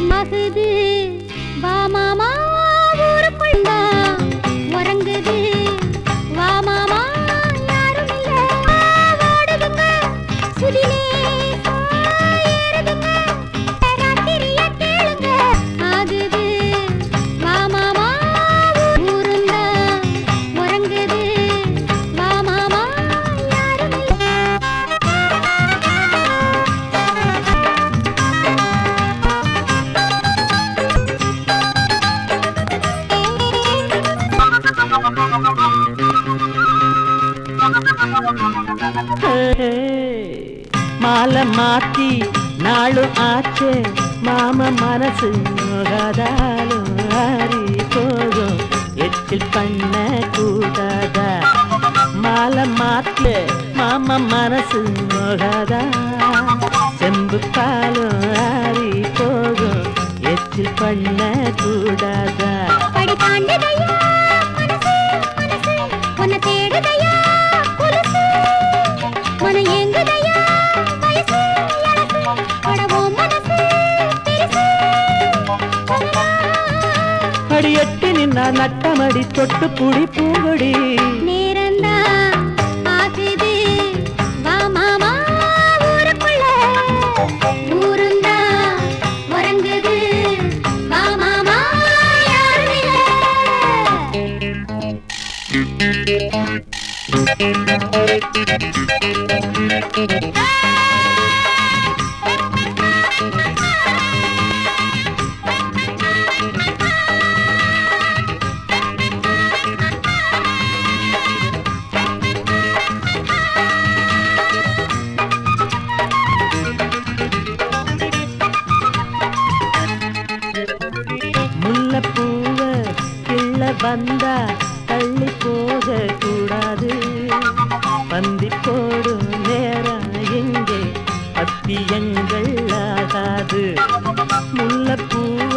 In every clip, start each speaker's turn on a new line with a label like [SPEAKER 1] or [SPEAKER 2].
[SPEAKER 1] மகுது வா மாமா ஊருக்குள்ளா உறங்குது வா மாமா யாரும் இல்ல ஓடுதுங்க சுதிலே ஏறுதுங்க ராத்திரிய கேளுங்க ஆகுது வா மாமா ஊருண்டா உறங்குது வா மாமா யாரும்
[SPEAKER 2] மாலை மாத்தி நாளும் ஆச்சே மாம மனசு நோகாதாலும் ஆறி போகும் எச்சில் பண்ண கூடாதா மாலை மாத்தி மாம மனசு நோகாதா செம்பு பாலும் ஆறி போகும் எச்சில் பண்ண கூடாதா
[SPEAKER 1] படி தாண்டுதையா மனசு மனசு உன்னை தேடுதையா கொலுசு மன ஏங்குதையா வயசு எலசு படவும் மனசு பெருசு
[SPEAKER 2] அடி எட்டி நின்னா நட்டமடி தொட்டு புடி பூங்கொடி
[SPEAKER 1] நேரந்தா ஆகுது வா மாமா ஊருக்குள்ள ஊருந்தா உறங்குது வா மாமா யாரும் இல்ல
[SPEAKER 2] முல்லைப்பூவ கிள்ள வந்தா தள்ளி போக கூடாது பந்தி போடும் நேரம் எங்கே பத்தியங்கள் ஆகாது முல்லைப்பூவ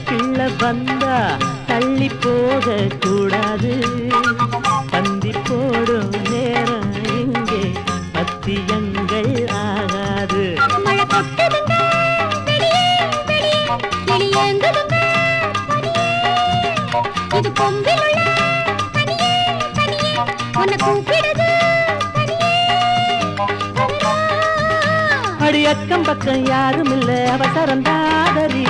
[SPEAKER 2] கிள்ள வந்தா தள்ளி போக கூடாது பந்தி போடும் நேரம் எங்கே பத்தியங்கள் ஆகாது
[SPEAKER 1] மழை கொட்டுதுங்க வெளியே வெளியே வெளியேங்குதுங்க பனியே இது கொம்பில் உள்ள தனியே தனியே உன்னை கூப்பிடுது தனியே
[SPEAKER 2] அடி அக்கம் பக்கம் யாரும் இல்ல அவசரம் தாதரி